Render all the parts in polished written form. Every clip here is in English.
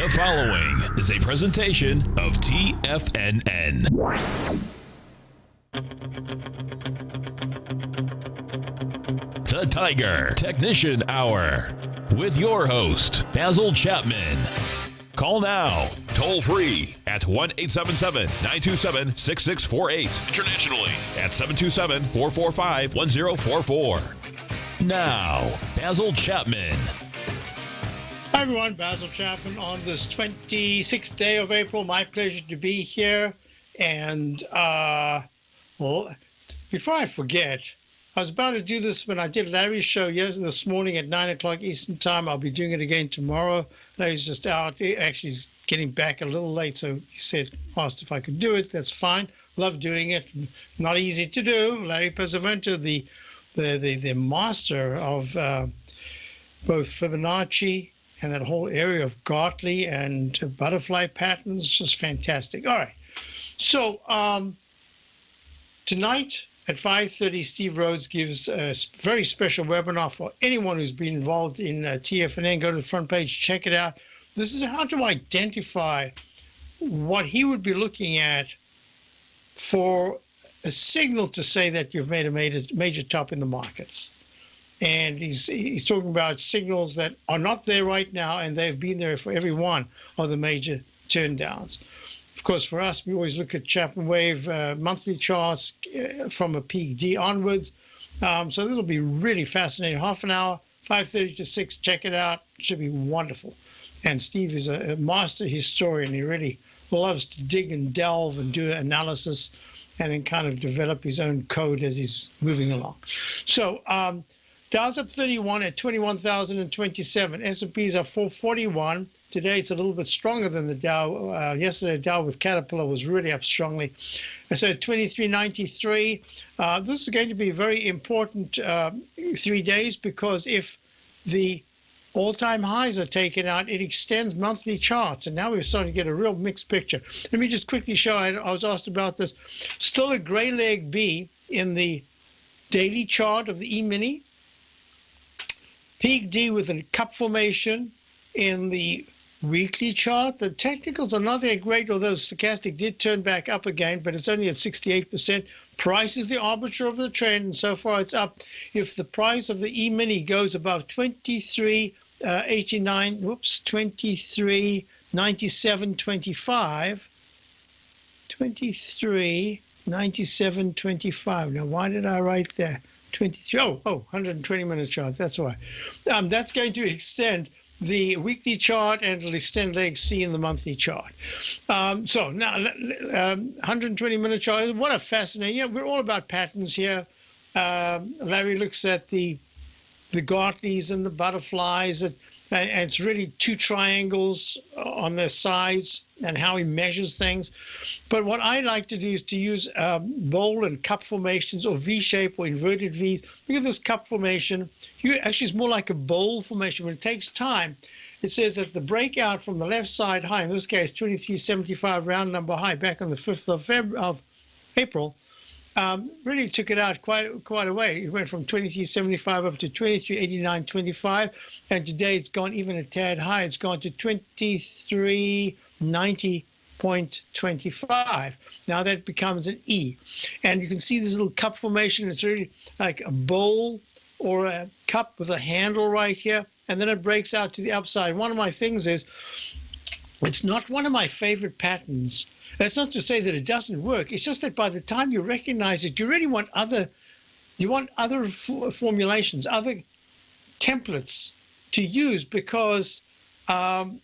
The following is a presentation of TFNN. The Tiger Technician Hour with your host, Basil Chapman. Call now, toll free at 1-877-927-6648. Internationally at 727-445-1044. Now, Basil Chapman. Hi everyone, Basil Chapman on this 26th day of April. My pleasure to be here. And, well, before I forget, I was about to do this when I did Larry's show this morning at 9 o'clock Eastern Time. I'll be doing it again tomorrow. Larry's just out. Actually, he's getting back a little late, so he asked if I could do it. That's fine. Love doing it. Not easy to do. Larry Pesavento, the master of both Fibonacci and that whole area of Gartley and butterfly patterns, just fantastic. All right. So tonight at 5:30, Steve Rhodes gives a very special webinar for anyone who's been involved in TFNN. Go to the front page, check it out. This is how to identify what he would be looking at for a signal to say that you've made a major top in the markets. And he's talking about signals that are not there right now, and they've been there for every one of the major turndowns. Of course, for us, we always look at Chapman Wave monthly charts from a peak D onwards. So this will be really fascinating. Half an hour, 5:30 to 6. Check it out. It should be wonderful. And Steve is a master historian. He really loves to dig and delve and do analysis and then kind of develop his own code as he's moving along. So Dow's up 31 at 21,027. S&P's up 441. Today it's a little bit stronger than the Dow. Yesterday, Dow with Caterpillar was really up strongly. So 2393. This is going to be a very important 3 days, because if the all-time highs are taken out, it extends monthly charts. And now we're starting to get a real mixed picture. Let me just quickly show. I was asked about this. Still a gray leg B in the daily chart of the E-mini. Peak D with a cup formation in the weekly chart. The technicals are not that great, although stochastic did turn back up again, but it's only at 68%. Price is the arbiter of the trend, and so far it's up. If the price of the E-mini goes above 23.97.25. 23.97.25. Now, why did I write that? 23. 120-minute chart. That's why. That's going to extend the weekly chart, and it'll extend leg C in the monthly chart. So now, 120-minute chart. What a fascinating. We're all about patterns here. Larry looks at the Gartleys and the butterflies, and it's really two triangles on their sides and how he measures things. But what I like to do is to use bowl and cup formations, or V-shape or inverted Vs. Look at this cup formation. Actually, it's more like a bowl formation. When it takes time, it says that the breakout from the left side high, in this case 2375 round number high, back on the 5th of April, really took it out quite a way. It went from 2375 up to 2389.25, and today it's gone even a tad high. It's gone to 2390.25. Now that becomes an E, and you can see this little cup formation. It's really like a bowl or a cup with a handle right here, and then it breaks out to the upside. One of my things is, it's not one of my favorite patterns. That's not to say that it doesn't work. It's just that by the time you recognize it, you really want other formulations, other templates to use, because the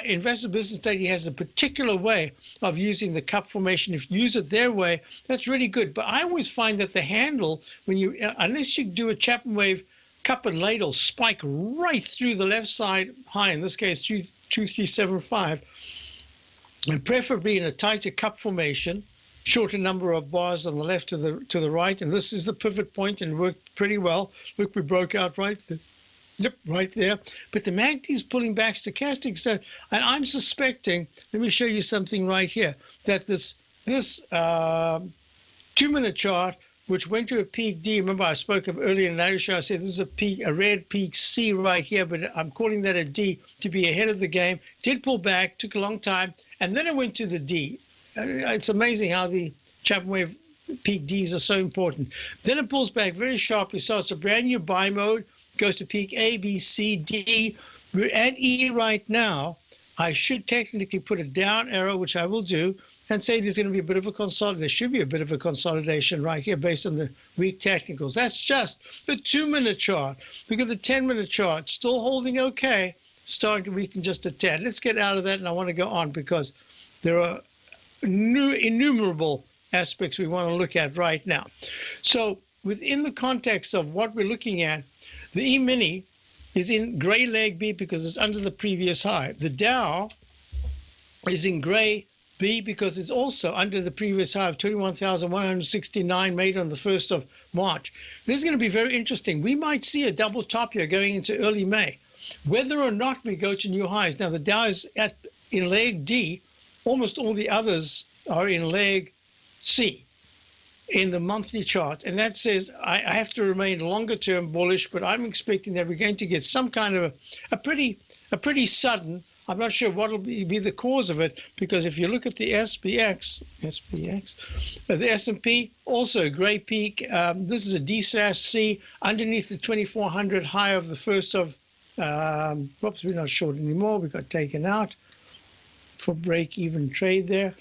Investor Business Daily has a particular way of using the cup formation. If you use it their way, that's really good. But I always find that the handle, unless you do a Chapman Wave cup and ladle, spike right through the left side high, in this case 2375, and preferably in a tighter cup formation, shorter number of bars on the left to the right. And this is the pivot point, and worked pretty well. Look, we broke out right there. Yep, right there. But the MACD is pulling back stochastic stuff, and I'm suspecting, let me show you something right here, that this 2-minute chart which went to a peak D. Remember, I spoke of earlier in the show. I said this is a red peak C right here, but I'm calling that a D to be ahead of the game. Did pull back, took a long time, and then it went to the D. It's amazing how the Chapman wave peak Ds are so important. Then it pulls back very sharply, starts a brand new buy mode, goes to peak A, B, C, D. We're at E right now. I should technically put a down arrow, which I will do, and say there's going to be a bit of a consolidation. There should be a bit of a consolidation right here based on the weak technicals. That's just the 2-minute chart. Look at the 10-minute chart, still holding okay, starting to weaken just a tad. Let's get out of that, and I want to go on because there are innumerable aspects we want to look at right now. So within the context of what we're looking at, the E-mini is in gray leg B because it's under the previous high. The Dow is in gray B because it's also under the previous high of 21,169 made on the 1st of March. This is going to be very interesting. We might see a double top here going into early May. Whether or not we go to new highs. Now, the Dow is in leg D. Almost all the others are in leg C in the monthly chart. And that says I have to remain longer term bullish, but I'm expecting that we're going to get some kind of a pretty sudden, I'm not sure what will be the cause of it, because if you look at the SPX, the S&P, also gray peak. This is a D/C underneath the 2400 high of the 1st of, whoops, we're not short anymore. We got taken out for break-even trade there.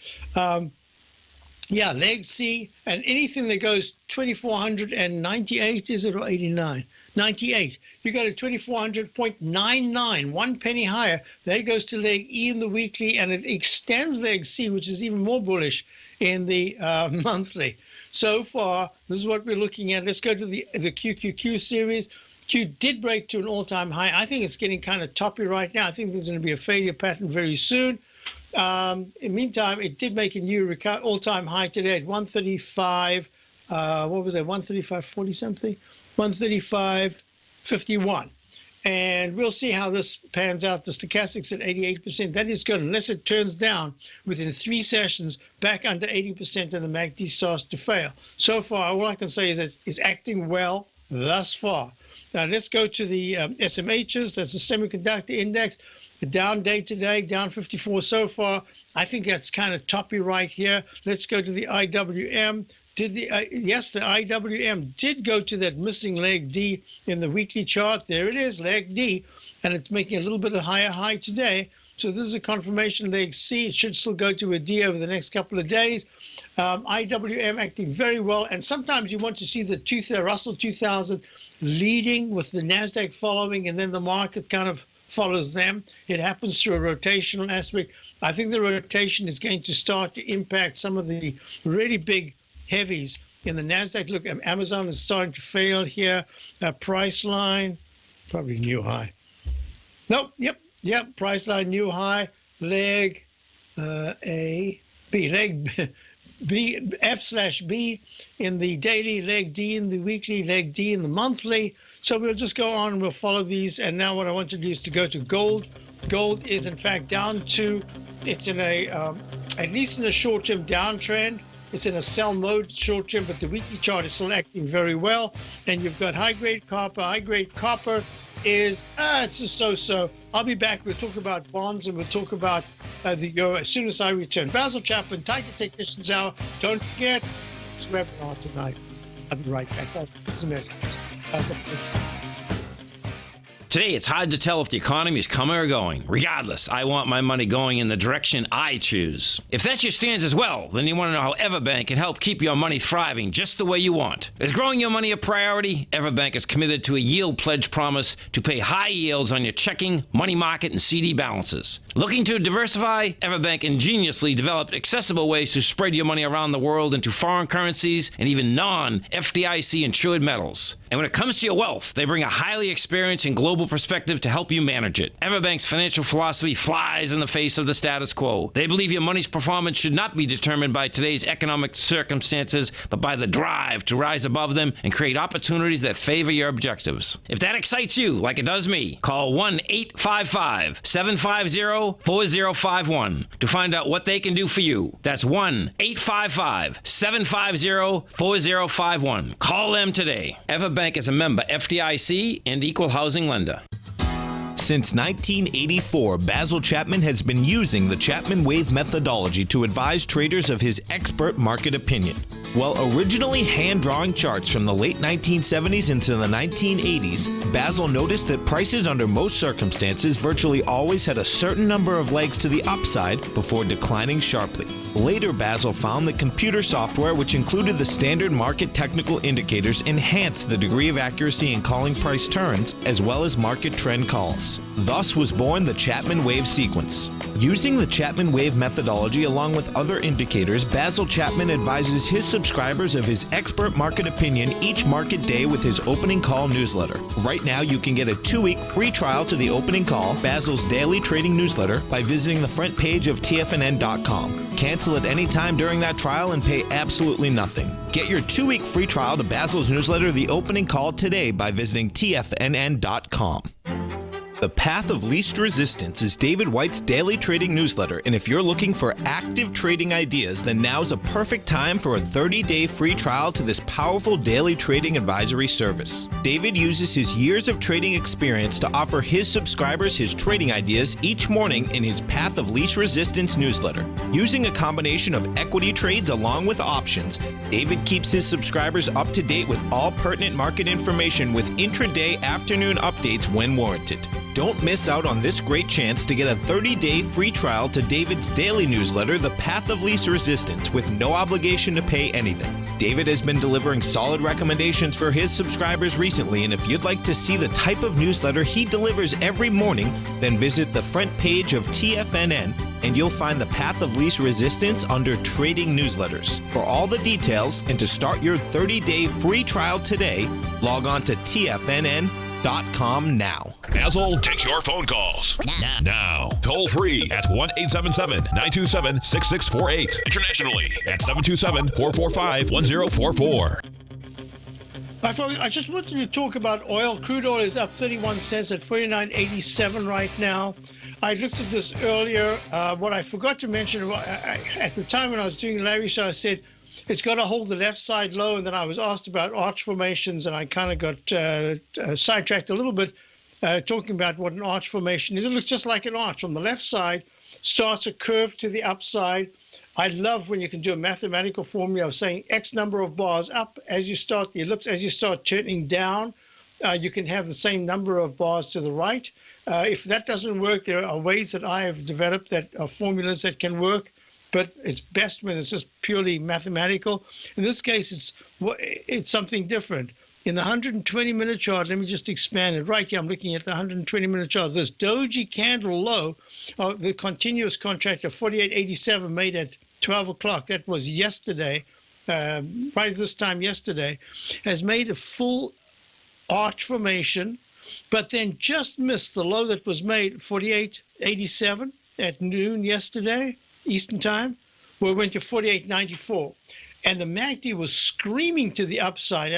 Yeah, leg C, and anything that goes 2498, is it, or 89? 98. You go to 2400.99, 1 penny higher. That goes to leg E in the weekly, and it extends leg C, which is even more bullish in the monthly. So far, this is what we're looking at. Let's go to the QQQ series. Q did break to an all-time high. I think it's getting kind of toppy right now. I think there's going to be a failure pattern very soon. In the meantime, it did make a new all-time high today at 135. What was that? 135.40 something? 135.51. And we'll see how this pans out. The stochastics at 88%. That is good, unless it turns down within 3 sessions back under 80% and the MACD starts to fail. So far, all I can say is that it's acting well thus far. Now, let's go to the SMHs. That's the semiconductor index. The down day today, down 54 so far. I think that's kind of toppy right here. Let's go to the IWM. Yes, the IWM did go to that missing leg D in the weekly chart. There it is, leg D, and it's making a little bit of higher high today. So this is a confirmation leg C. It should still go to a D over the next couple of days. IWM acting very well, and sometimes you want to see the Russell 2000 leading with the NASDAQ following, and then the market kind of follows them. It happens through a rotational aspect. I think the rotation is going to start to impact some of the really big heavies in the NASDAQ. Look, Amazon is starting to fail here. Price line, probably new high. Nope, yep, price line, new high. Leg A, B, leg B, F/B in the daily, leg D in the weekly, leg D in the monthly. So we'll just go on and we'll follow these. And now what I want to do is to go to gold. Gold is in fact down to, it's in a, at least in a short-term downtrend. It's in a sell mode short-term, but the weekly chart is still acting very well. And you've got high-grade copper. High-grade copper is, it's just so-so. I'll be back. We'll talk about bonds and we'll talk about the euro as soon as I return. Basil Chapman, Tiger Technicians Hour. Don't forget, it's webinar tonight. I'll be right back. That's a message. Today, it's hard to tell if the economy is coming or going. Regardless, I want my money going in the direction I choose. If that's your stance as well, then you want to know how Everbank can help keep your money thriving just the way you want. Is growing your money a priority? Everbank is committed to a yield pledge promise to pay high yields on your checking, money market, and CD balances. Looking to diversify? Everbank ingeniously developed accessible ways to spread your money around the world into foreign currencies and even non-FDIC insured metals. And when it comes to your wealth, they bring a highly experienced and global perspective to help you manage it. Everbank's financial philosophy flies in the face of the status quo. They believe your money's performance should not be determined by today's economic circumstances, but by the drive to rise above them and create opportunities that favor your objectives. If that excites you, like it does me, call 1-855-750-4051 to find out what they can do for you. That's 1-855-750-4051. Call them today. Everbank is a member FDIC and equal housing lender. Since 1984, Basil Chapman has been using the Chapman Wave methodology to advise traders of his expert market opinion. While originally hand-drawing charts from the late 1970s into the 1980s, Basil noticed that prices under most circumstances virtually always had a certain number of legs to the upside before declining sharply. Later, Basil found that computer software, which included the standard market technical indicators, enhanced the degree of accuracy in calling price turns as well as market trend calls. Thus was born the Chapman Wave sequence. Using the Chapman Wave methodology along with other indicators, Basil Chapman advises his subscribers of his expert market opinion each market day with his opening call newsletter. Right now, you can get a 2-week free trial to the opening call, Basil's daily trading newsletter, by visiting the front page of TFNN.com. Cancel at any time during that trial and pay absolutely nothing. Get your 2-week free trial to Basil's newsletter, The Opening Call, today by visiting TFNN.com. The Path of Least Resistance is David White's daily trading newsletter, and if you're looking for active trading ideas, then now's a perfect time for a 30-day free trial to this powerful daily trading advisory service. David uses his years of trading experience to offer his subscribers his trading ideas each morning in his Path of Least Resistance newsletter. Using a combination of equity trades along with options, David keeps his subscribers up to date with all pertinent market information with intraday afternoon updates when warranted. Don't miss out on this great chance to get a 30-day free trial to David's daily newsletter, The Path of Least Resistance, with no obligation to pay anything. David has been delivering solid recommendations for his subscribers recently, and if you'd like to see the type of newsletter he delivers every morning, then visit the front page of TFNN and you'll find the Path of Least Resistance under Trading Newsletters. For all the details and to start your 30-day free trial today, log on to TFNN.com now. Basil takes your phone calls. Now. Toll free at 1-877-927-6648. Internationally at 727-445-1044. I just wanted to talk about oil. Crude oil is up 31 cents at $49.87 right now. I looked at this earlier. What I forgot to mention, at the time when I was doing Larry's show, I said it's got to hold the left side low, and then I was asked about arch formations, and I kind of got sidetracked a little bit, talking about what an arch formation is. It looks just like an arch. On the left side, starts a curve to the upside. I love when you can do a mathematical formula of saying X number of bars up as you start the ellipse. As you start turning down, you can have the same number of bars to the right. If that doesn't work, there are ways that I have developed that are formulas that can work, but it's best when it's just purely mathematical. In this case, it's something different. In the 120-minute chart, let me just expand it. Right here, I'm looking at the 120-minute chart. This doji candle low of the continuous contract of 48.87 made at 12 o'clock, that was yesterday, right this time yesterday, has made a full arch formation, but then just missed the low that was made 48.87 at noon yesterday, Eastern time, where it went to 48.94. And the MACD was screaming to the upside.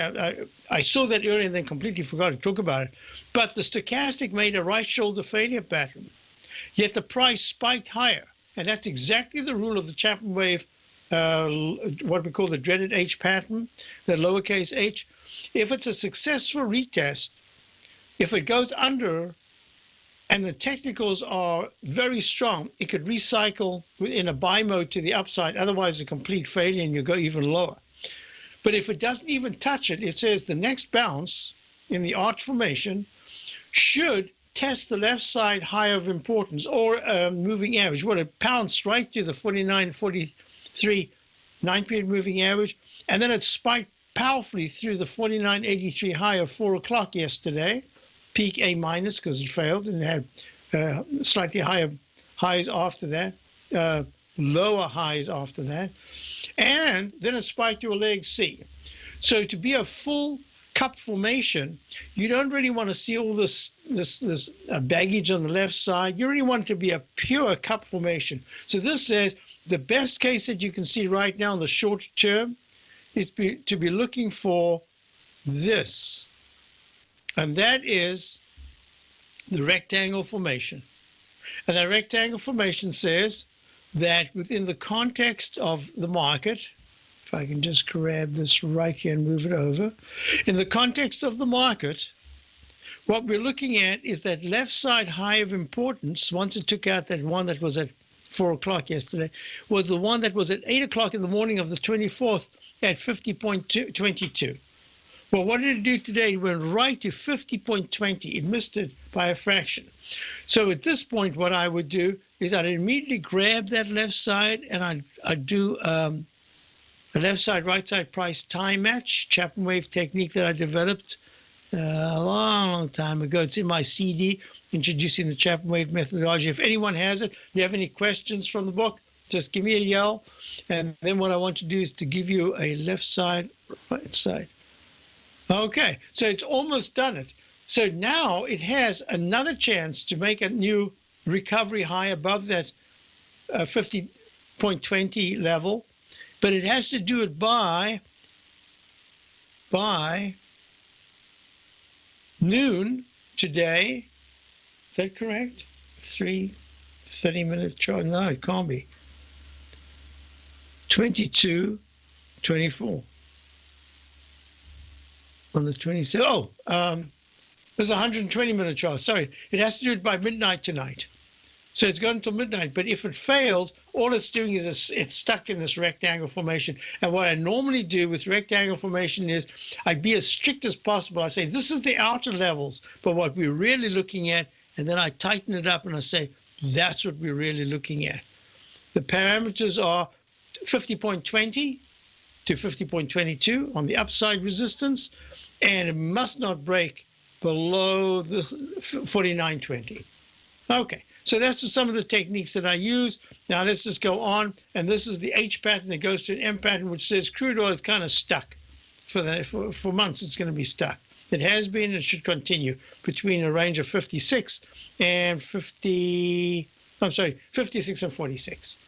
I saw that earlier and then completely forgot to talk about it. But the stochastic made a right shoulder failure pattern. Yet the price spiked higher. And that's exactly the rule of the Chapman wave, what we call the dreaded H pattern, the lowercase h. If it's a successful retest, if it goes under and the technicals are very strong, it could recycle in a buy mode to the upside. Otherwise, a complete failure and you go even lower. But if it doesn't even touch it, it says the next bounce in the arch formation should test the left side high of importance or a moving average. Well, it pounced right through the 49.43 9-period moving average, and then it spiked powerfully through the 49.83 high of 4 o'clock yesterday. Peak A minus because it failed, and it had slightly higher highs after that, lower highs after that, and then it spiked to a leg C. So to be a full cup formation, you don't really want to see all this baggage on the left side. You really want it to be a pure cup formation. So this says the best case that you can see right now in the short term is to be looking for this. And that is the rectangle formation. And that rectangle formation says that within the context of the market, if I can just grab this right here and move it over, in the context of the market, what we're looking at is that left side high of importance, once it took out that one that was at 4 o'clock yesterday, was the one that was at 8 o'clock in the morning of the 24th at 50.22. Well, what did it do today? It went right to 50.20. It missed it by a fraction. So at this point, what I would do is I'd immediately grab that left side and I'd do a left side, right side price time match, Chapman wave technique that I developed a long time ago. It's in my CD, Introducing the Chapman Wave Methodology. If anyone has it, you have any questions from the book, just give me a yell. And then what I want to do is to give you a left side, right side. Okay, so it's almost done it. So now it has another chance to make a new recovery high above that 50.20 level, but it has to do it by noon today. Is that correct? 30-minute chart? No, it can't be. 22:24. On the 27th. Oh, there's a 120-minute chart. Sorry, it has to do it by midnight tonight. So it's gone until midnight. But if it fails, all it's doing is it's stuck in this rectangle formation. And what I normally do with rectangle formation is I be as strict as possible. I say, this is the outer levels, but what we're really looking at, and then I tighten it up and I say, that's what we're really looking at. The parameters are 50.20 to 50.22 on the upside resistance, and it must not break below the 49.20. Okay, so that's just some of the techniques that I use. Now let's just go on, and this is the H pattern that goes to an M pattern, which says crude oil is kind of stuck. For months, it's going to be stuck. It has been and should continue between a range of 56 and 56 and 46.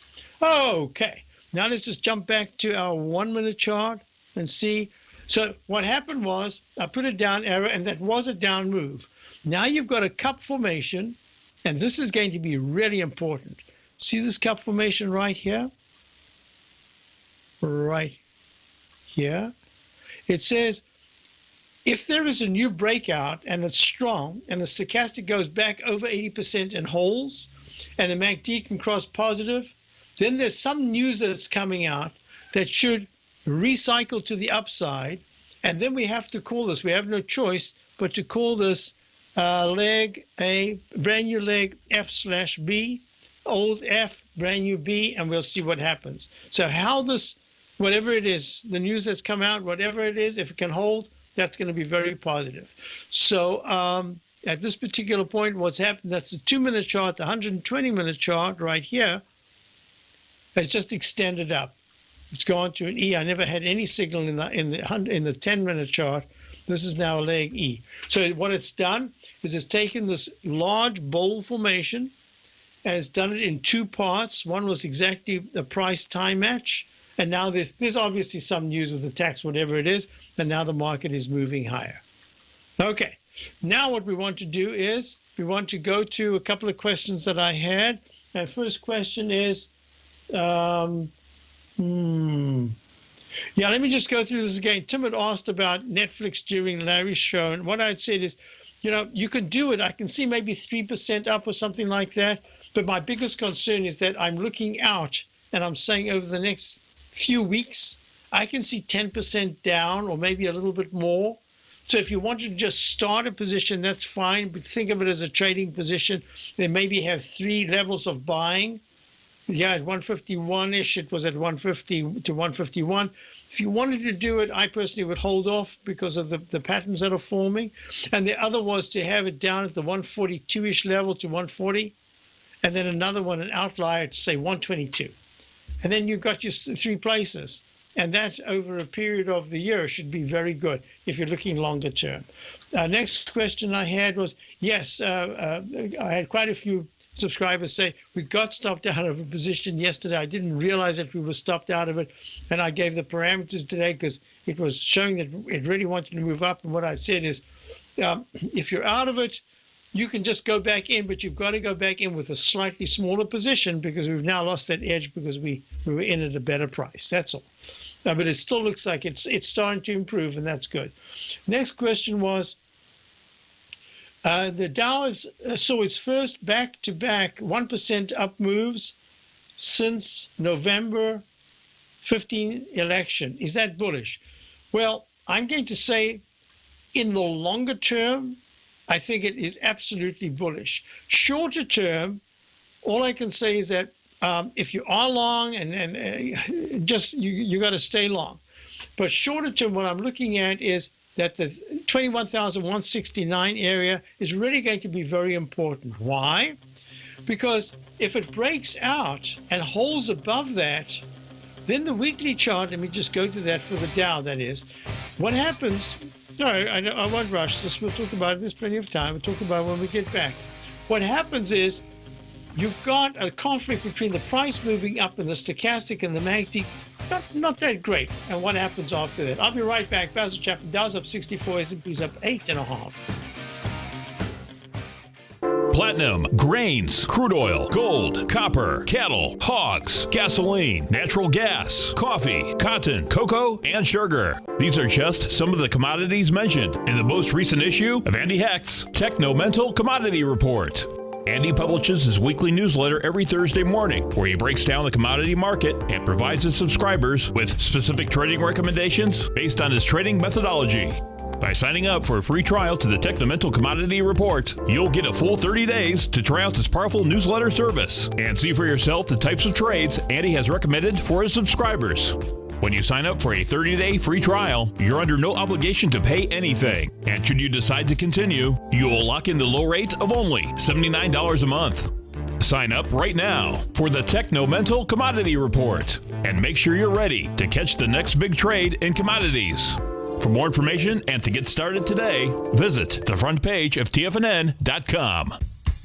Okay, now let's just jump back to our 1 minute chart and see. So what happened was I put a down arrow, and that was a down move. Now you've got a cup formation, and this is going to be really important. See this cup formation right here? Right here. It says, if there is a new breakout and it's strong and the stochastic goes back over 80% and holds, and the MACD can cross positive, then there's some news that's coming out that should recycle to the upside, and then we have to call this, we have no choice but to call this leg A, brand new leg F/B, old F, brand new B, and we'll see what happens. So how this, whatever it is, the news that's come out, whatever it is, if it can hold, that's going to be very positive. So at this particular point, what's happened, that's the 2 minute chart, the 120-minute chart right here has just extended up. It's gone to an E. I never had any signal in the 10-minute chart. This is now a leg E. So what it's done is it's taken this large bowl formation and it's done it in two parts. One was exactly the price time match, and now there's obviously some news with the tax, whatever it is, and now the market is moving higher. Okay, now what we want to do is we want to go to a couple of questions that I had. My first question is, yeah, let me just go through this again. Tim had asked about Netflix during Larry's show, and what I'd said is, you know, you can do it. I can see maybe 3% up or something like that, but my biggest concern is that I'm looking out and I'm saying over the next few weeks, I can see 10% down or maybe a little bit more. So if you wanted to just start a position, that's fine, but think of it as a trading position. Then maybe have 3 levels of buying. Yeah, at 151-ish, it was at 150 to 151. If you wanted to do it, I personally would hold off because of the patterns that are forming. And the other was to have it down at the 142-ish level to 140, and then another one, an outlier, to say 122. And then you've got your 3 places. and that over a period of the year should be very good if you're looking longer term. Next question I had was, yes, I had quite a few subscribers say we got stopped out of a position yesterday. I didn't realize that we were stopped out of it, and I gave the parameters today because it was showing that it really wanted to move up. And what I said is, if you're out of it, you can just go back in, but you've got to go back in with a slightly smaller position because we've now lost that edge because we were in at a better price. That's all. But it still looks like it's starting to improve, and that's good. Next question was, the Dow saw its first back-to-back 1% up moves since November 15 election. Is that bullish? Well, I'm going to say in the longer term, I think it is absolutely bullish. Shorter term, all I can say is that if you are long, and just you got to stay long. But shorter term, what I'm looking at is that the 21,169 area is really going to be very important. Why? Because if it breaks out and holds above that, then the weekly chart, let me just go to that for the Dow, that is. What happens, no, I won't rush this, we'll talk about it, there's plenty of time, we'll talk about it when we get back. What happens is you've got a conflict between the price moving up and the stochastic and the MACD, not that great. And what happens after that? I'll be right back. Basil Chapman, Dow's up 64, S&P's up 8.5. Platinum, grains, crude oil, gold, copper, cattle, hogs, gasoline, natural gas, coffee, cotton, cocoa, and sugar. These are just some of the commodities mentioned in the most recent issue of Andy Hecht's Techno-Mental Commodity Report. Andy publishes his weekly newsletter every Thursday morning, where he breaks down the commodity market and provides his subscribers with specific trading recommendations based on his trading methodology. By signing up for a free trial to the Techno-Mental Commodity Report, you'll get a full 30 days to try out this powerful newsletter service and see for yourself the types of trades Andy has recommended for his subscribers. When you sign up for a 30-day free trial, you're under no obligation to pay anything. And should you decide to continue, you will lock in the low rate of only $79 a month. Sign up right now for the Techno-Mental Commodity Report and make sure you're ready to catch the next big trade in commodities. For more information and to get started today, visit the front page of TFNN.com.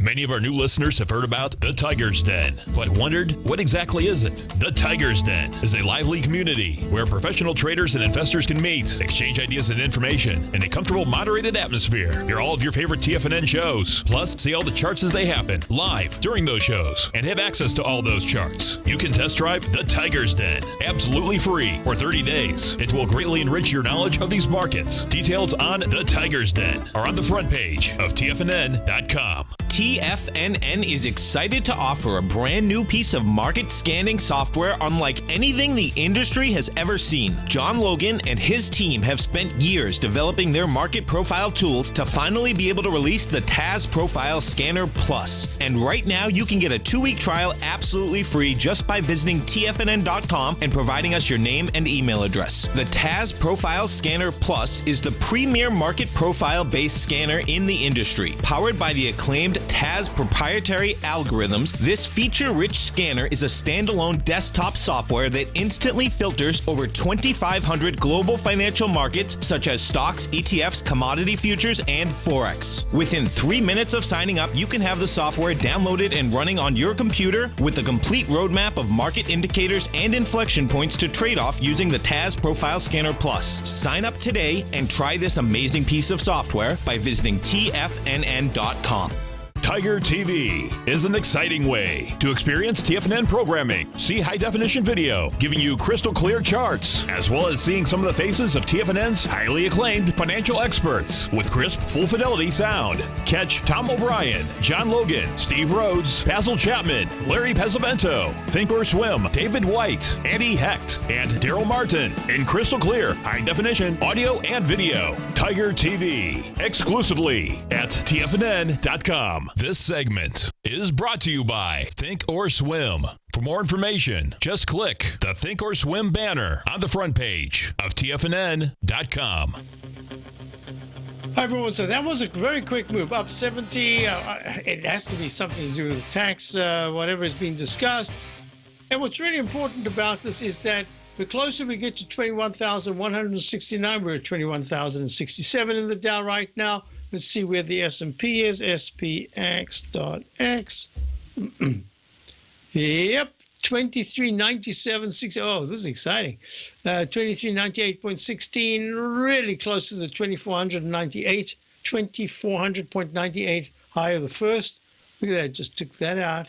Many of our new listeners have heard about the Tiger's Den, but wondered, what exactly is it? The Tiger's Den is a lively community where professional traders and investors can meet, exchange ideas and information in a comfortable, moderated atmosphere. Hear all of your favorite TFNN shows, plus see all the charts as they happen live during those shows and have access to all those charts. You can test drive the Tiger's Den absolutely free for 30 days. It will greatly enrich your knowledge of these markets. Details on the Tiger's Den are on the front page of TFNN.com. TFNN is excited to offer a brand new piece of market scanning software unlike anything the industry has ever seen. John Logan and his team have spent years developing their market profile tools to finally be able to release the TAS Profile Scanner Plus. And right now you can get a 2-week trial absolutely free just by visiting TFNN.com and providing us your name and email address. The TAS Profile Scanner Plus is the premier market profile-based scanner in the industry. Powered by the acclaimed TAS proprietary algorithms, this feature-rich scanner is a standalone desktop software that instantly filters over 2,500 global financial markets such as stocks, ETFs, commodity futures, and Forex. Within 3 minutes of signing up, you can have the software downloaded and running on your computer with a complete roadmap of market indicators and inflection points to trade off using the TAS Profile Scanner Plus. Sign up today and try this amazing piece of software by visiting TFNN.com. Tiger TV is an exciting way to experience TFNN programming. See high-definition video, giving you crystal clear charts, as well as seeing some of the faces of TFNN's highly acclaimed financial experts with crisp, full-fidelity sound. Catch Tom O'Brien, John Logan, Steve Rhodes, Basil Chapman, Larry Pesavento, Think or Swim, David White, Andy Hecht, and Daryl Martin in crystal clear, high-definition audio and video. Tiger TV, exclusively at TFNN.com. This segment is brought to you by Think or Swim. For more information, just click the Think or Swim banner on the front page of TFNN.com. Hi, everyone. So that was a very quick move, up 70. It has to be something to do with tax, whatever is being discussed. And what's really important about this is that the closer we get to 21,169, we're at 21,067 in the Dow right now. Let's see where the S&P is. SPX.X. Yep, 2397.60. Oh, this is exciting. 2398.16, really close to the 2400.98 high of the first. Look at that, just took that out.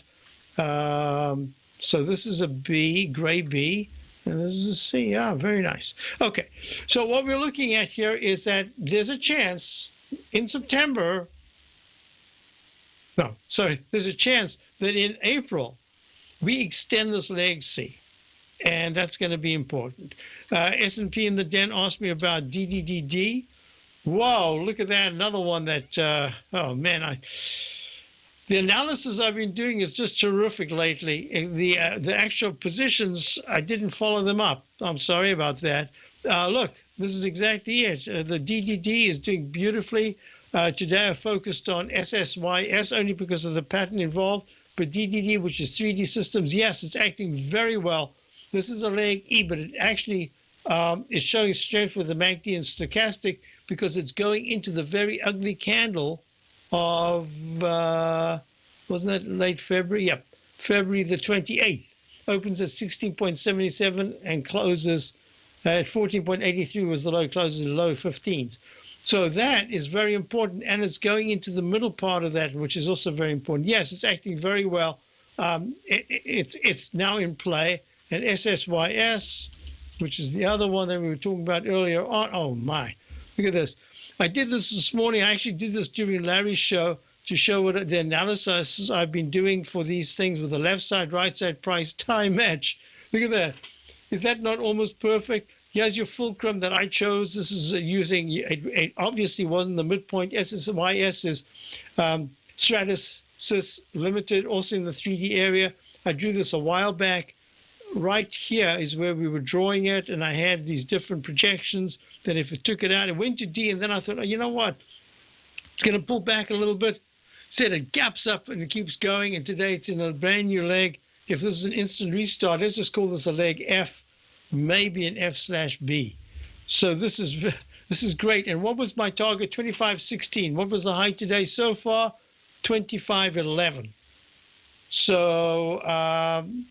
So this is a B, gray B, and this is a C. Yeah, very nice. Okay, so what we're looking at here is that there's a chance in September, there's a chance that in April we extend this leg C, and that's going to be important. S&P in the den asked me about DDDD. Whoa, look at that, another one that, oh man, the analysis I've been doing is just terrific lately. The actual positions, I didn't follow them up. I'm sorry about that. Look, this is exactly it. The DDD is doing beautifully. Today I focused on SSYS only because of the pattern involved. But DDD, which is 3D systems, yes, it's acting very well. This is a leg E, but it actually is showing strength with the MACD and stochastic because it's going into the very ugly candle of, wasn't that late February? Yep, February the 28th. Opens at 16.77 and closes at 14.83 was the low, closes at low 15s. So that is very important, and it's going into the middle part of that, which is also very important. Yes, it's acting very well. It's now in play. And SSYS, which is the other one that we were talking about earlier on. Oh, my. Look at this. I did this morning. I actually did this during Larry's show to show what the analysis I've been doing for these things with the left side, right side price time match. Look at that. Is that not almost perfect? Here's your fulcrum that I chose. This is using, it obviously wasn't the midpoint. SSYS is Stratasys Limited, also in the 3D area. I drew this a while back. Right here is where we were drawing it, and I had these different projections that if it took it out, it went to D, and then I thought, oh, you know what? It's going to pull back a little bit. Said it gaps up, and it keeps going, and today it's in a brand new leg. If this is an instant restart, let's just call this a leg F, maybe an F/B. So this is great. And what was my target? 25.16. What was the high today so far? 25.11. So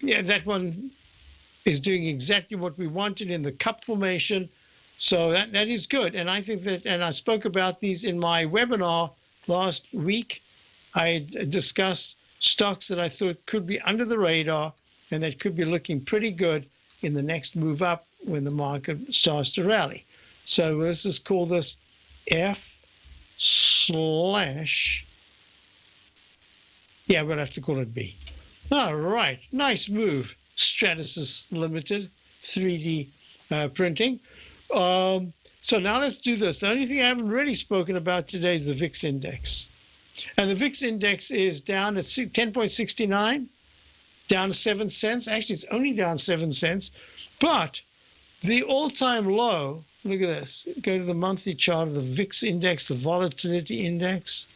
yeah, that one is doing exactly what we wanted in the cup formation. So that is good. And I think that, and I spoke about these in my webinar last week. I discussed stocks that I thought could be under the radar and that could be looking pretty good in the next move up when the market starts to rally. So let's just call this F/, yeah, we'll have to call it B. All right, nice move. Stratasys Limited, 3D printing. So now let's do this. The only thing I haven't really spoken about today is the VIX index. And the VIX index is down at 10.69. Down 7 cents. Actually, it's only down 7 cents. But the all-time low, look at this. Go to the monthly chart of the VIX index, the volatility index,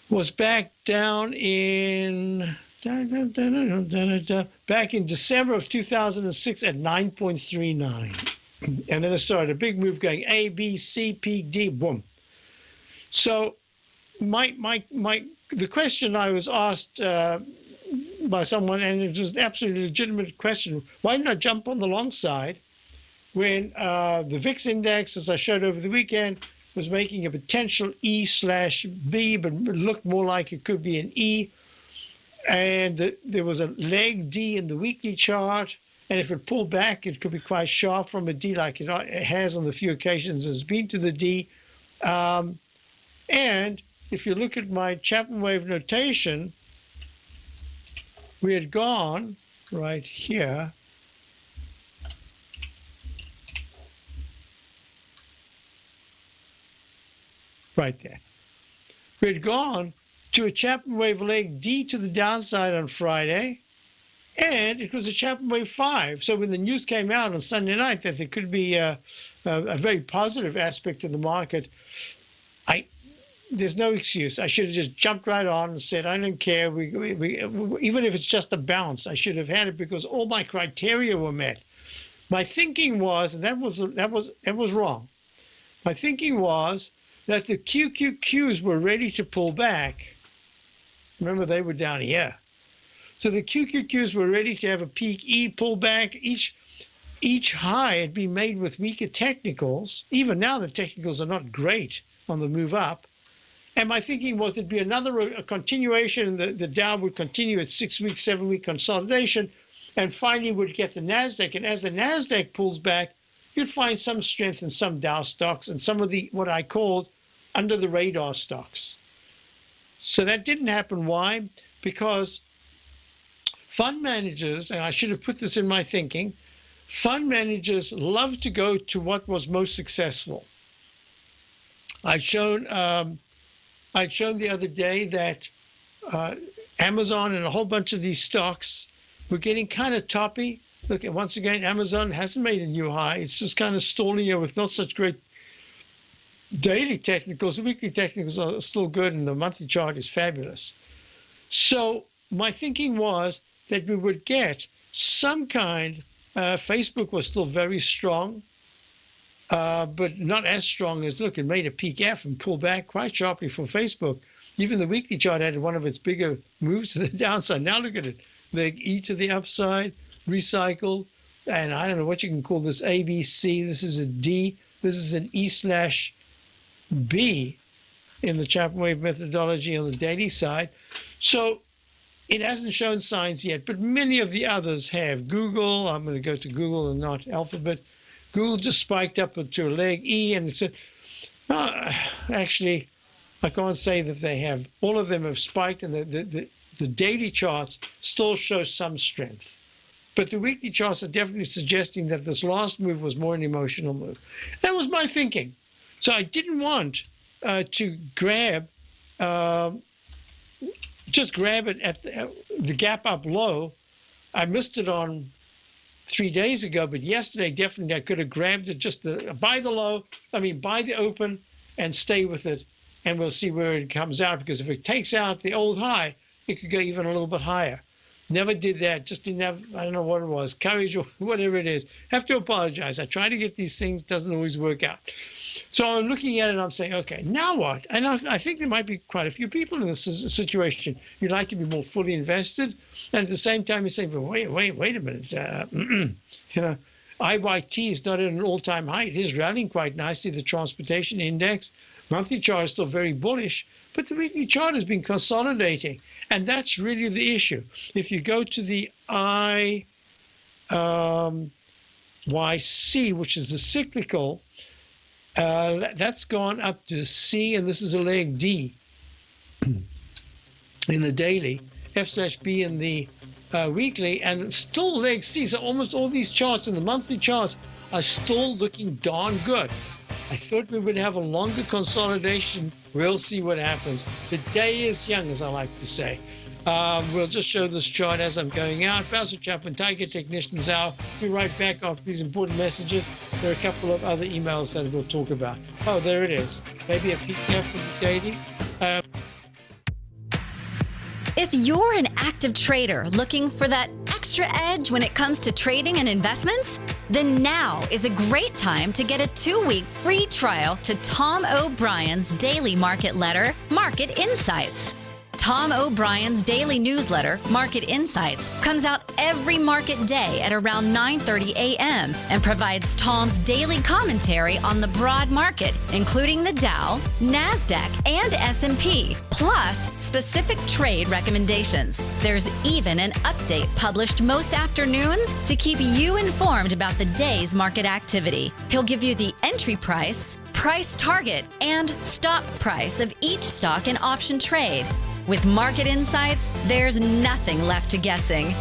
was back down in back in December of 2006 at 9.39. And then it started a big move going A, B, C, P, D, boom. So the question I was asked by someone, and it was an absolutely legitimate question, why didn't I jump on the long side when the VIX index, as I showed over the weekend, was making a potential E/B, but it looked more like it could be an E. And there was a leg D in the weekly chart. And if it pulled back, it could be quite sharp from a D like it has on the few occasions it's been to the D. And if you look at my Chapman wave notation, we had gone right here. Right there. We had gone to a Chapman wave leg D to the downside on Friday, and it was a Chapman wave 5. So when the news came out on Sunday night that there could be a very positive aspect of the market, there's no excuse. I should have just jumped right on and said, I don't care. We even if it's just a bounce, I should have had it because all my criteria were met. My thinking was, and that was wrong. My thinking was that the QQQs were ready to pull back. Remember, they were down here. So the QQQs were ready to have a peak E pullback. Each high had been made with weaker technicals. Even now, the technicals are not great on the move up. And my thinking was there'd be a continuation. The Dow would continue its 6-week, 7-week consolidation, and finally would get the NASDAQ. And as the NASDAQ pulls back, you'd find some strength in some Dow stocks and some of the what I called under the radar stocks. So that didn't happen. Why? Because fund managers, and I should have put this in my thinking, fund managers love to go to what was most successful. I'd shown the other day that Amazon and a whole bunch of these stocks were getting kind of toppy. Look, once again, Amazon hasn't made a new high. It's just kind of stalling here with not such great daily technicals. The weekly technicals are still good, and the monthly chart is fabulous. So my thinking was that we would get some kind. Facebook was still very strong, but not as strong as, look, it made a peak F and pulled back quite sharply for Facebook. Even the weekly chart had one of its bigger moves to the downside. Now look at it. Leg E to the upside, recycled, and I don't know what you can call this, A, B, C. This is a D. This is an E/B in the Chapman wave methodology on the daily side. So it hasn't shown signs yet, but many of the others have. Google, I'm going to go to Google and not Alphabet. Google just spiked up to a leg E, and it said, actually, I can't say that they have. All of them have spiked, and the daily charts still show some strength. But the weekly charts are definitely suggesting that this last move was more an emotional move. That was my thinking. So I didn't want to grab, just grab it at the gap up low. I missed it on 3 days ago, but yesterday definitely I could have grabbed it just buy the open and stay with it, and we'll see where it comes out, because if it takes out the old high, it could go even a little bit higher. Never did that, just didn't have, I don't know what it was, courage or whatever it is. Have to apologize. I try to get these things, doesn't always work out. So I'm looking at it and I'm saying, okay, now what? And I think there might be quite a few people in this situation. You'd like to be more fully invested. And at the same time, you say, but wait a minute. IYT is not at an all-time high. It is rallying quite nicely, the transportation index. Monthly chart is still very bullish, but the weekly chart has been consolidating. And that's really the issue. If you go to the IYC, which is the cyclical, that's gone up to C, and this is a leg D in the daily, F/B in the weekly, and still leg C. So almost all these charts in the monthly charts are still looking darn good. I thought we would have a longer consolidation. We'll see what happens. The day is young, as I like to say. We'll just show this chart as I'm going out. Basil Chapman, Tiger Technicians Hour. We'll be right back after these important messages. There are a couple of other emails that we'll talk about. Oh, there it is. Maybe a peek there from the daily. If you're an active trader looking for that extra edge when it comes to trading and investments, then now is a great time to get a 2-week free trial to Tom O'Brien's daily market letter, Market Insights. Tom O'Brien's daily newsletter, Market Insights, comes out every market day at around 9:30 a.m. and provides Tom's daily commentary on the broad market, including the Dow, NASDAQ, and S&P, plus specific trade recommendations. There's even an update published most afternoons to keep you informed about the day's market activity. He'll give you the entry price, price target, and stop price of each stock and option trade. With Market Insights, there's nothing left to guessing.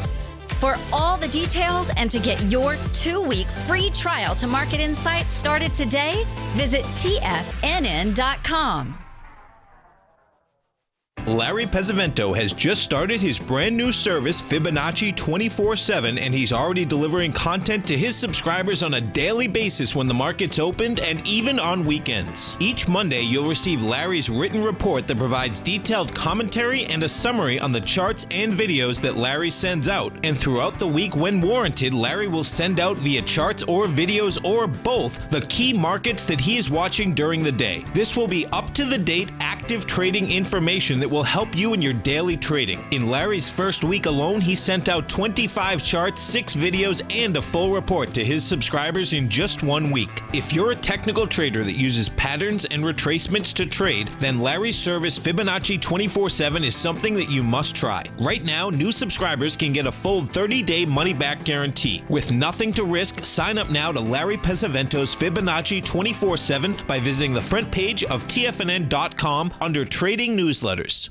For all the details and to get your 2-week free trial to Market Insights started today, visit TFNN.com. Larry Pesavento has just started his brand new service, Fibonacci 24/7, and he's already delivering content to his subscribers on a daily basis when the market's opened and even on weekends. Each Monday, you'll receive Larry's written report that provides detailed commentary and a summary on the charts and videos that Larry sends out. And throughout the week, when warranted, Larry will send out via charts or videos or both the key markets that he is watching during the day. This will be up-to-the-date, active trading information that will help you in your daily trading. In Larry's first week alone, he sent out 25 charts, 6 videos, and a full report to his subscribers in just 1 week. If you're a technical trader that uses patterns and retracements to trade, then Larry's service Fibonacci 24/7 is something that you must try. Right now, new subscribers can get a full 30-day money-back guarantee. With nothing to risk, sign up now to Larry Pesavento's Fibonacci 24/7 by visiting the front page of TFNN.com under Trading Newsletters.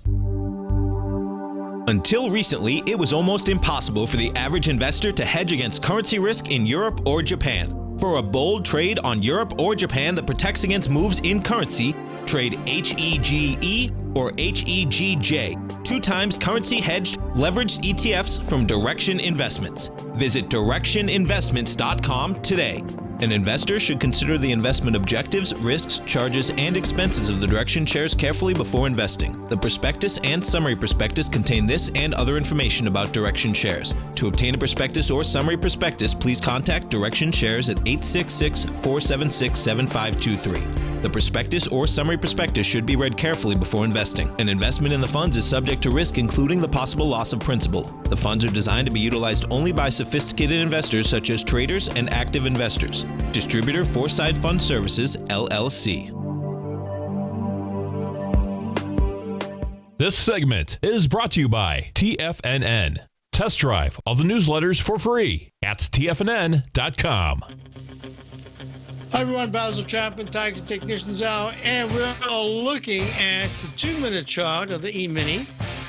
Until recently, it was almost impossible for the average investor to hedge against currency risk in Europe or Japan. For a bold trade on Europe or Japan that protects against moves in currency, trade HEGE or HEGJ, 2 times currency hedged leveraged ETFs from Direction Investments. Visit directioninvestments.com today. An investor should consider the investment objectives, risks, charges, and expenses of the Direction shares carefully before investing. The prospectus and summary prospectus contain this and other information about Direction shares. To obtain a prospectus or summary prospectus, please contact Direction shares at 866-476-7523. The prospectus or summary prospectus should be read carefully before investing. An investment in the funds is subject to risk, including the possible loss of principal. The funds are designed to be utilized only by sophisticated investors such as traders and active investors. Distributor Foreside Fund Services, LLC. This segment is brought to you by TFNN. Test drive all the newsletters for free at TFNN.com. Hi everyone, Basil Chapman, Tiger Technicians Hour, and we're looking at the 2-minute chart of the E-mini.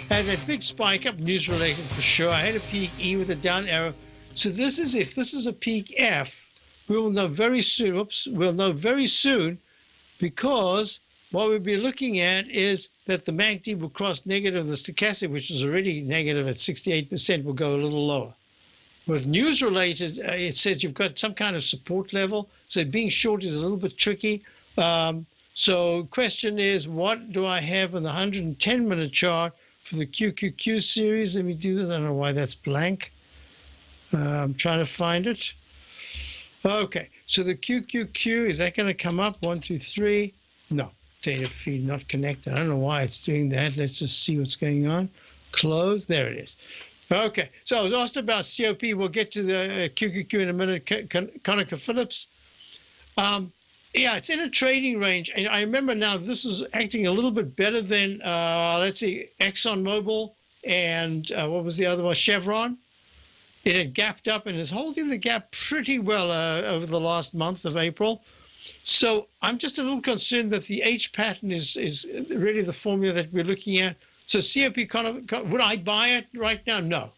Had a big spike up, news related for sure. I had a peak E with a down arrow. So this is, if this is a peak F, we will know very soon. We'll know very soon, because what we'll be looking at is that the MACD will cross negative. The stochastic, which is already negative at 68%, will go a little lower. With news related, it says you've got some kind of support level. So being short is a little bit tricky. So question is, what do I have in the 110-minute chart for the QQQ series? Let me do this. I don't know why that's blank. I'm trying to find it. Okay, so the QQQ, is that going to come up? 1, 2, 3. No, data feed not connected. I don't know why it's doing that. Let's just see what's going on. Close. There it is. Okay, so I was asked about COP. We'll get to the QQQ in a minute. ConocoPhillips. Yeah, it's in a trading range. And I remember now this is acting a little bit better than, let's see, ExxonMobil and what was the other one? Chevron. It had gapped up and is holding the gap pretty well over the last month of April. So I'm just a little concerned that the H pattern is really the formula that we're looking at. So COP, would I buy it right now? No.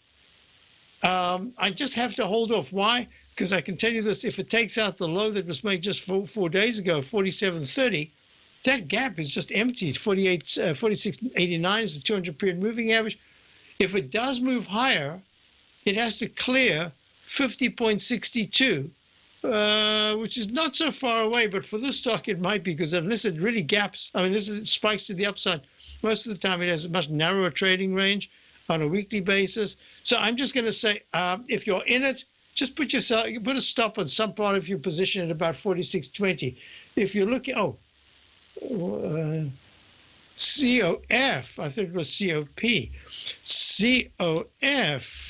I just have to hold off. Why? Because I can tell you this, if it takes out the low that was made just 4 days ago, 47.30, that gap is just empty. 46.89 is the 200-period moving average. If it does move higher, it has to clear 50.62, which is not so far away, but for this stock it might be, because unless it really gaps, unless it spikes to the upside, most of the time it has a much narrower trading range on a weekly basis. So I'm just going to say, if you're in it, just put a stop on some part of your position at about 46.20. If you're looking, COF, I think it was COP. COF.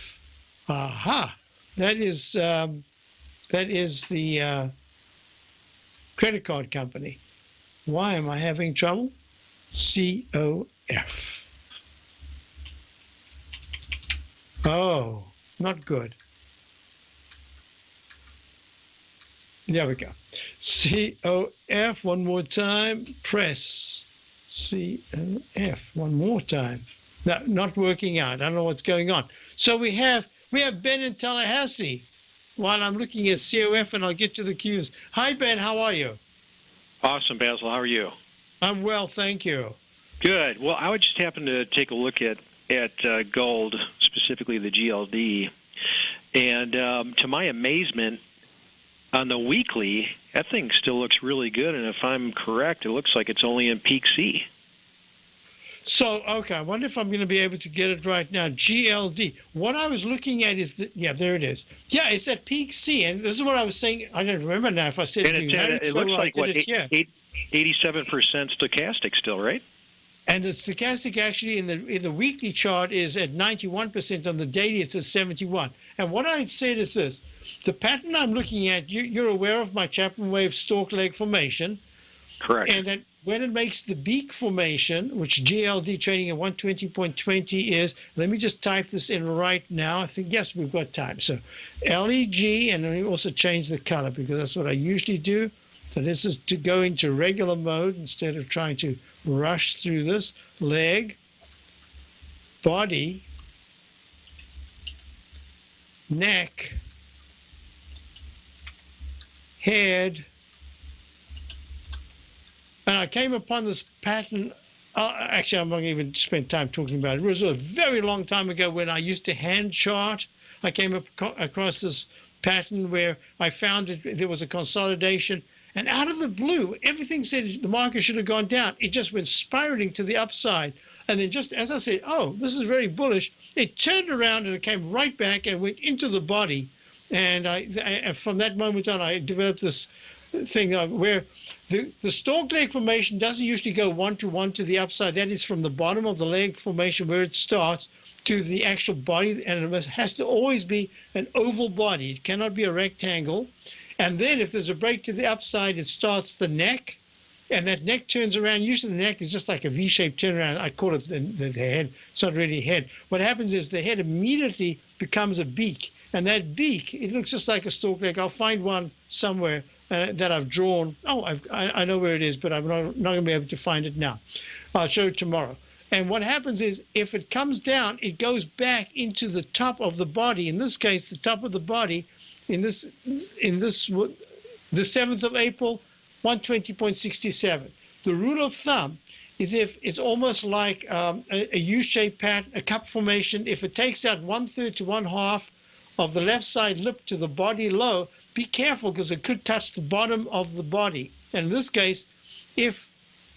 Aha, that is the credit card company. Why am I having trouble? COF. Oh, not good. There we go. COF, one more time. Press. COF, one more time. No, not working out. I don't know what's going on. So we have Ben in Tallahassee while I'm looking at COF, and I'll get to the Qs. Hi, Ben. How are you? Awesome, Basil. How are you? I'm well, thank you. Good. Well, I would just happen to take a look at gold, specifically the GLD, and to my amazement, on the weekly, that thing still looks really good. And if I'm correct, it looks like it's only in peak C. So, okay, I wonder if I'm going to be able to get it right now. GLD. What I was looking at is yeah, there it is. Yeah, it's at peak C, and this is what I was saying. I don't remember now if I said and it to you. It looks like, 87% stochastic still, right? And the stochastic actually in the weekly chart is at 91%. On the daily, it's at 71. And what I'd said is this: the pattern I'm looking at, you're aware of my Chapman wave stalk leg formation. Correct. And that when it makes the beak formation, which GLD trading at 120.20 is, let me just type this in right now. I think, yes, we've got time. So LEG, and let me also change the color because that's what I usually do. So this is to go into regular mode instead of trying to rush through this. Leg, body, neck, head. And I came upon this pattern. Actually, I'm not going to even spend time talking about it. It was a very long time ago when I used to hand chart. I came across this pattern where I found there was a consolidation. And out of the blue, everything said the market should have gone down. It just went spiraling to the upside. And then just as I said, oh, this is very bullish, it turned around and it came right back and went into the body. And from that moment on, I developed this thing where the stalk leg formation doesn't usually go one-to-one to the upside. That is from the bottom of the leg formation where it starts to the actual body. And it has to always be an oval body. It cannot be a rectangle. And then if there's a break to the upside, it starts the neck, and that neck turns around. Usually the neck is just like a V-shaped turnaround. I call it the head. It's not really a head. What happens is the head immediately becomes a beak, and that beak, it looks just like a stalk leg. I'll find one somewhere that I've drawn. Oh, I know where it is, but I'm not going to be able to find it now. I'll show it tomorrow. And what happens is if it comes down, it goes back into the top of the body. In this case, the top of the body, the 7th of April, 120.67. The rule of thumb is if it's almost like a U-shaped pattern, a cup formation. If it takes out 1/3 to 1/2 of the left side lip to the body low, be careful because it could touch the bottom of the body. And in this case, if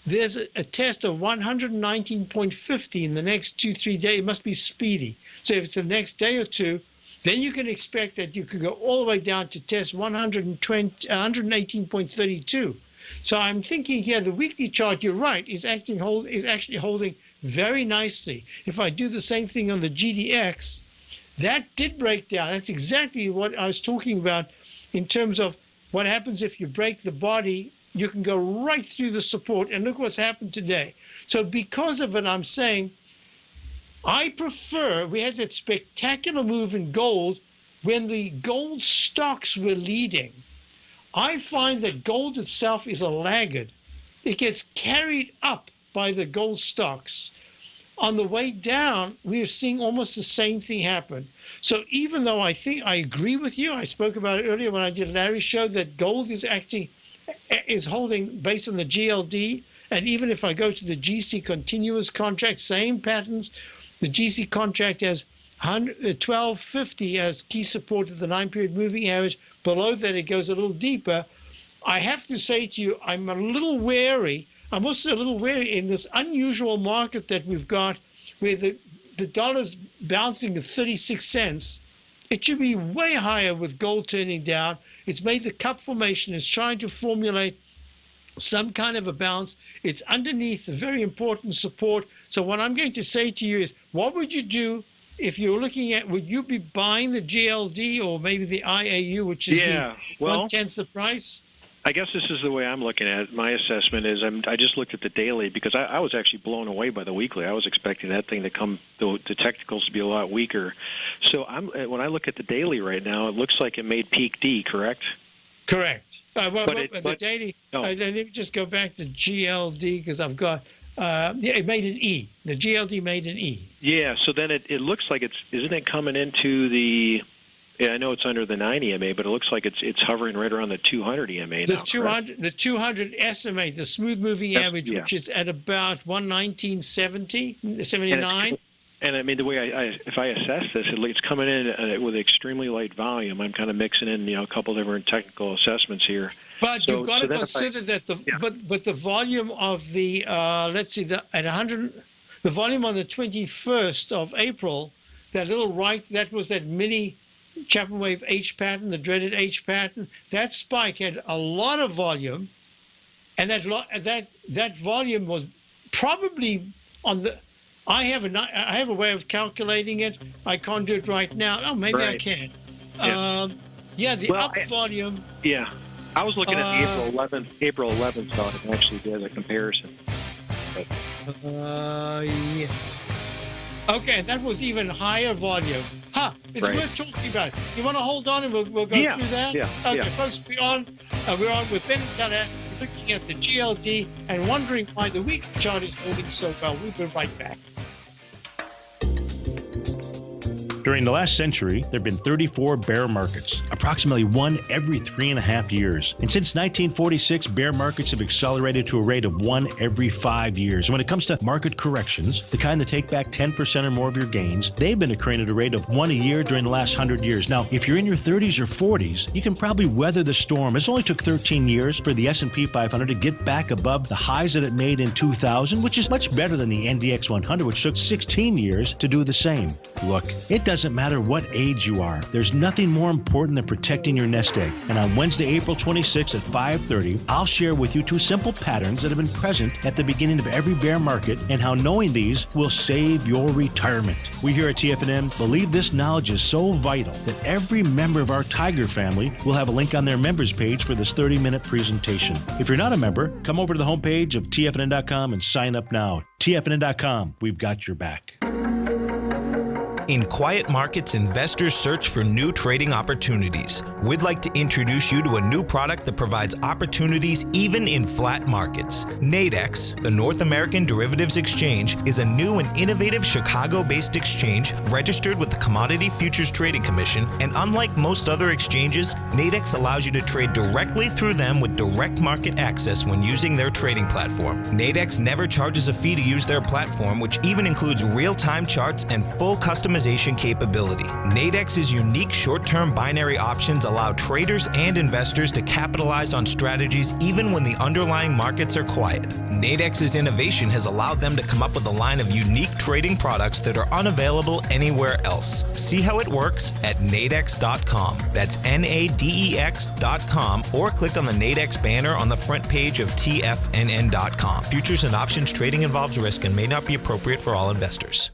there's a test of 119.50 in the next 2-3 days, it must be speedy. So if it's the next day or two, then you can expect that you could go all the way down to test 118.32. So I'm thinking here, the weekly chart, you're right, is actually holding very nicely. If I do the same thing on the GDX, that did break down. That's exactly what I was talking about in terms of what happens if you break the body. You can go right through the support, and look what's happened today. So because of it, I'm saying, I prefer, we had that spectacular move in gold when the gold stocks were leading. I find that gold itself is a laggard. It gets carried up by the gold stocks. On the way down, we are seeing almost the same thing happen. So even though I think I agree with you, I spoke about it earlier when I did Larry's show, that gold is actually holding based on the GLD. And even if I go to the GC continuous contract, same patterns. The GC contract has 1250 as key support of the 9-period moving average. Below that, it goes a little deeper. I have to say to you, I'm a little wary. I'm also a little wary in this unusual market that we've got where the dollar's bouncing at 36 cents. It should be way higher with gold turning down. It's made the cup formation. It's trying to formulate some kind of a bounce. It's underneath a very important support. So what I'm going to say to you is, what would you do if you're looking at, would you be buying the GLD or maybe the IAU, which is one-tenth the price? I guess this is the way I'm looking at it. My assessment is I just looked at the daily because I was actually blown away by the weekly. I was expecting that thing to come, the technicals to be a lot weaker. So when I look at the daily right now, it looks like it made peak D, correct? Correct. The daily, let me just go back to GLD because I've got, it made an E. The GLD made an E. Yeah, so then it looks like isn't it coming into the Yeah, I know it's under the 9 EMA, but it looks like it's hovering right around the 200 EMA now. The 200 SMA, the smooth moving average, which is at about 119.79. And I mean, the way if I assess this, it's coming in with extremely light volume. I'm kind of mixing in, a couple different technical assessments here. But you've got to consider that but the volume of the let's see, at 100, the volume on the 21st of April, that was that mini Chapman wave H pattern, the dreaded H pattern. That spike had a lot of volume, and that volume was probably on the. I have a way of calculating it. I can't do it right now. Oh, maybe I can. Up volume. Yeah, I was looking at the April 11th thought actually as a comparison. Yeah. Okay, that was even higher volume. It's worth talking about. You want to hold on and we'll go through that? Yeah. Okay, folks, we're on with Ben Dallas, looking at the GLD and wondering why the weekly chart is holding so well. We'll be right back. During the last century, there have been 34 bear markets, approximately one every 3.5 years. And since 1946, bear markets have accelerated to a rate of one every 5 years. When it comes to market corrections, the kind that take back 10% or more of your gains, they've been occurring at a rate of one a year during the last 100 years. Now, if you're in your 30s or 40s, you can probably weather the storm. It only took 13 years for the S&P 500 to get back above the highs that it made in 2000, which is much better than the NDX 100, which took 16 years to do the same. Look, it doesn't matter what age you are. There's nothing more important than protecting your nest egg. And on Wednesday, April 26th at 5:30, I'll share with you 2 simple patterns that have been present at the beginning of every bear market and how knowing these will save your retirement. We here at TFNN believe this knowledge is so vital that every member of our Tiger family will have a link on their members page for this 30-minute presentation. If you're not a member, come over to the homepage of TFNN.com and sign up now. TFNN.com, we've got your back. In quiet markets, investors search for new trading opportunities. We'd like to introduce you to a new product that provides opportunities even in flat markets. Nadex, the North American Derivatives Exchange, is a new and innovative Chicago-based exchange registered with the Commodity Futures Trading Commission, and unlike most other exchanges, Nadex allows you to trade directly through them with direct market access when using their trading platform. Nadex never charges a fee to use their platform, which even includes real-time charts and full customization capability. Nadex's unique short-term binary options allow traders and investors to capitalize on strategies even when the underlying markets are quiet. Nadex's innovation has allowed them to come up with a line of unique trading products that are unavailable anywhere else. See how it works at nadex.com. That's NADEX.com, or click on the Nadex banner on the front page of TFNN.com. Futures and options trading involves risk and may not be appropriate for all investors.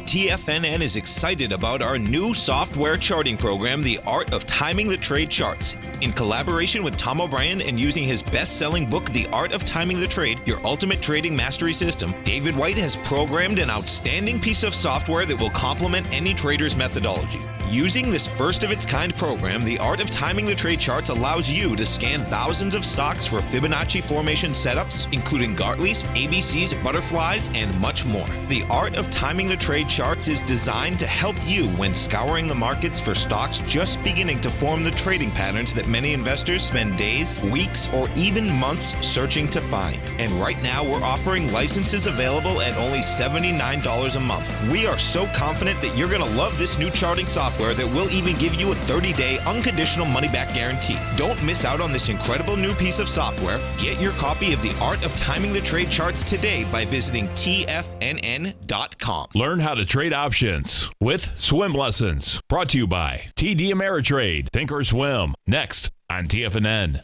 TFNN is excited about our new software charting program, The Art of Timing the Trade Charts. In collaboration with Tom O'Brien and using his best-selling book, The Art of Timing the Trade, Your Ultimate Trading Mastery System, David White has programmed an outstanding piece of software that will complement any trader's methodology. Using this first-of-its-kind program, The Art of Timing the Trade Charts allows you to scan thousands of stocks for Fibonacci formation setups, including Gartley's, ABC's, butterflies, and much more. The Art of Timing the Trade Charts is designed to help you when scouring the markets for stocks just beginning to form the trading patterns that many investors spend days, weeks, or even months searching to find. And right now, we're offering licenses available at only $79 a month. We are so confident that you're going to love this new charting software that will even give you a 30-day unconditional money-back guarantee. Don't miss out on this incredible new piece of software. Get your copy of The Art of Timing the Trade Charts today by visiting TFNN.com. Learn how to trade options with swim lessons. Brought to you by TD Ameritrade. Think or swim. Next on TFNN.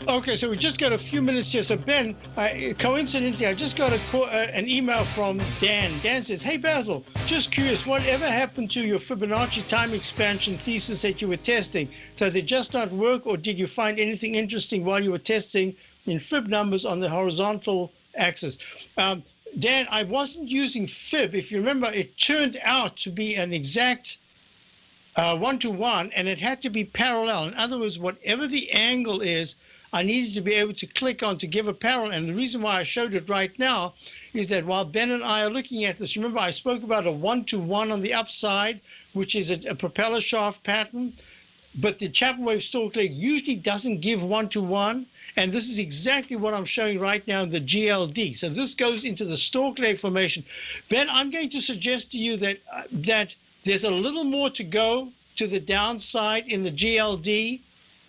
Okay, so we just got a few minutes here. So, Ben, coincidentally, I just got an email from Dan. Dan says, hey, Basil, just curious, whatever happened to your Fibonacci time expansion thesis that you were testing? Does it just not work, or did you find anything interesting while you were testing in Fib numbers on the horizontal axis? Dan, I wasn't using Fib. If you remember, it turned out to be an exact one-to-one, and it had to be parallel. In other words, whatever the angle is, I needed to be able to click on to give a parallel. And the reason why I showed it right now is that while Ben and I are looking at this, remember I spoke about a 1-to-1 on the upside, which is a propeller shaft pattern. But the Chapman wave stalk leg usually doesn't give 1-to-1. And this is exactly what I'm showing right now in the GLD. So this goes into the stalk leg formation. Ben, I'm going to suggest to you that there's a little more to go to the downside in the GLD,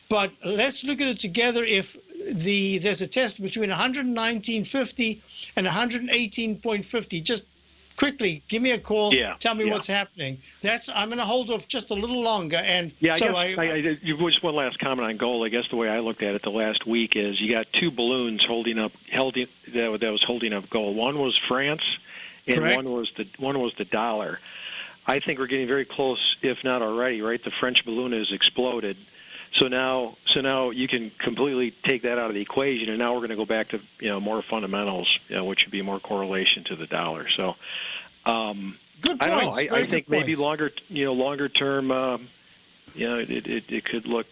but let's look at it together. If there's a test between 119.50 and 118.50, just quickly give me a call. Tell me what's happening. I'm going to hold off just a little longer. And just one last comment on gold. I guess the way I looked at it the last week is you got two balloons that was holding up gold. One was France, and Correct. one was the dollar. I think we're getting very close, if not already. Right, the French balloon has exploded. So now you can completely take that out of the equation, and now we're going to go back to more fundamentals, which would be more correlation to the dollar. So good I don't know. points. I think maybe longer term, it could look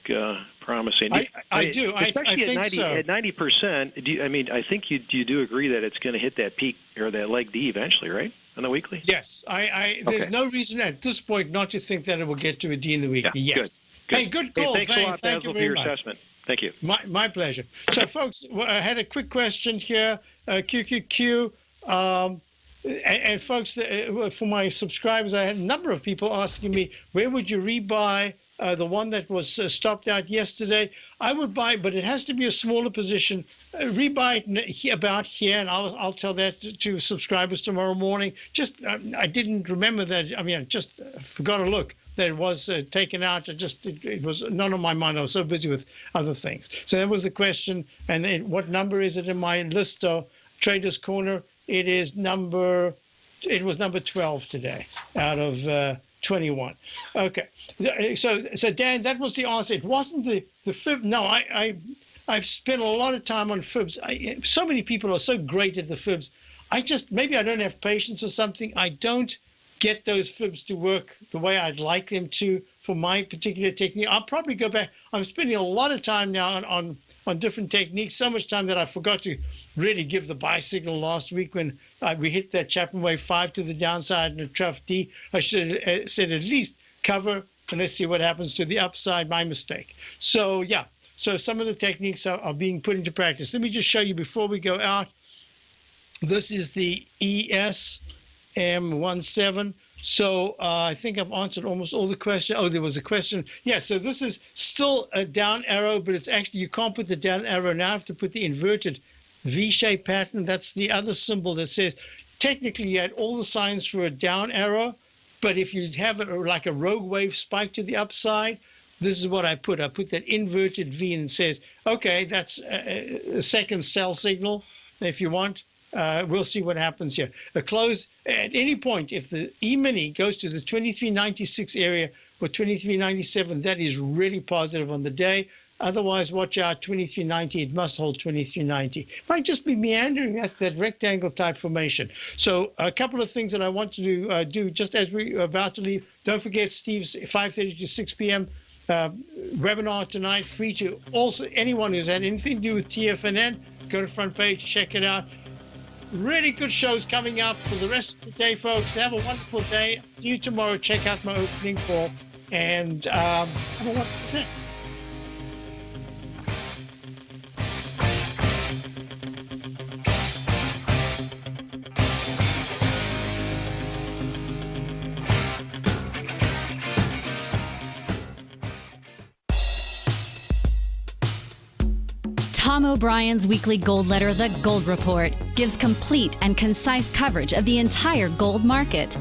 promising. I do. Especially I think at 90%. I think you do agree that it's going to hit that peak or that leg D eventually, right? On the weekly? Yes. There's no reason at this point not to think that it will get to a D in the weekly. Yeah, yes. Good. Hey, good call. Thanks a lot, Thank you Basil, for very your much. assessment. Thank you. My pleasure. So, folks, I had a quick question here. QQQ. And folks, for my subscribers, I had a number of people asking me, where would you rebuy the one that was stopped out yesterday? I would buy, but it has to be a smaller position. Rebuy it about here, and I'll tell that to subscribers tomorrow morning. Just I didn't remember that. I just forgot to look that it was taken out. It was not on my mind. I was so busy with other things. So that was the question. And then what number is it in my list of Traders Corner? It was number 12 today out of 21. Okay. So Dan, that was the answer. It wasn't the fib. No, I've spent a lot of time on fibs. So many people are so great at the fibs. Maybe I don't have patience or something. I don't get those fibs to work the way I'd like them to for my particular technique. I'll probably go back. I'm spending a lot of time now on different techniques, so much time that I forgot to really give the buy signal last week when we hit that Chapman wave 5 to the downside and a trough D. I should have said at least cover, and let's see what happens to the upside. My mistake. So, yeah. So some of the techniques are being put into practice. Let me just show you before we go out. This is the ESM17. So I think I've answered almost all the questions. Oh, there was a question. Yeah, so this is still a down arrow, but it's actually, you can't put the down arrow now. I have to put the inverted V-shaped pattern. That's the other symbol that says, technically you had all the signs for a down arrow, but if you have like a rogue wave spike to the upside, this is what I put. I put that inverted V and it says, okay, that's a second sell signal if you want. We'll see what happens here. A close at any point, if the E-mini goes to the 2396 area or 2397, that is really positive on the day. Otherwise, watch out, 2390. It must hold 2390. Might just be meandering at that rectangle type formation. So a couple of things that I want to do just as we're about to leave. Don't forget Steve's 5:30 to 6 p.m. Webinar tonight, free to also anyone who's had anything to do with TFNN. Go to front page, check it out. Really good shows coming up for the rest of the day, folks. Have a wonderful day. See you tomorrow. Check out my opening call and have a wonderful day. Tom O'Brien's weekly gold letter, The Gold Report, gives complete and concise coverage of the entire gold market.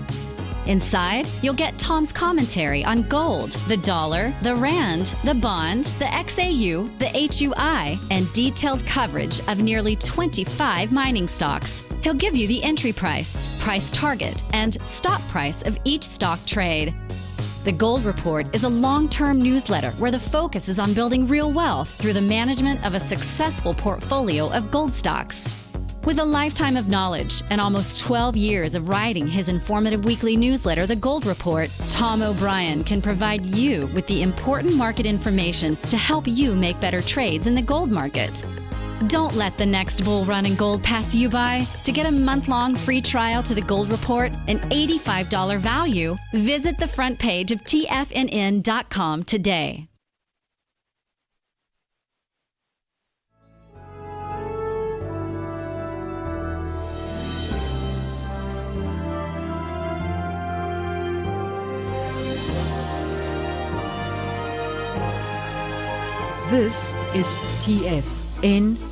Inside, you'll get Tom's commentary on gold, the dollar, the rand, the bond, the XAU, the HUI, and detailed coverage of nearly 25 mining stocks. He'll give you the entry price, price target, and stop price of each stock trade. The Gold Report is a long-term newsletter where the focus is on building real wealth through the management of a successful portfolio of gold stocks. With a lifetime of knowledge and almost 12 years of writing his informative weekly newsletter, The Gold Report, Tom O'Brien can provide you with the important market information to help you make better trades in the gold market. Don't let the next bull run in gold pass you by. To get a month-long free trial to The Gold Report, an $85 value, visit the front page of TFNN.com today. This is TFNN.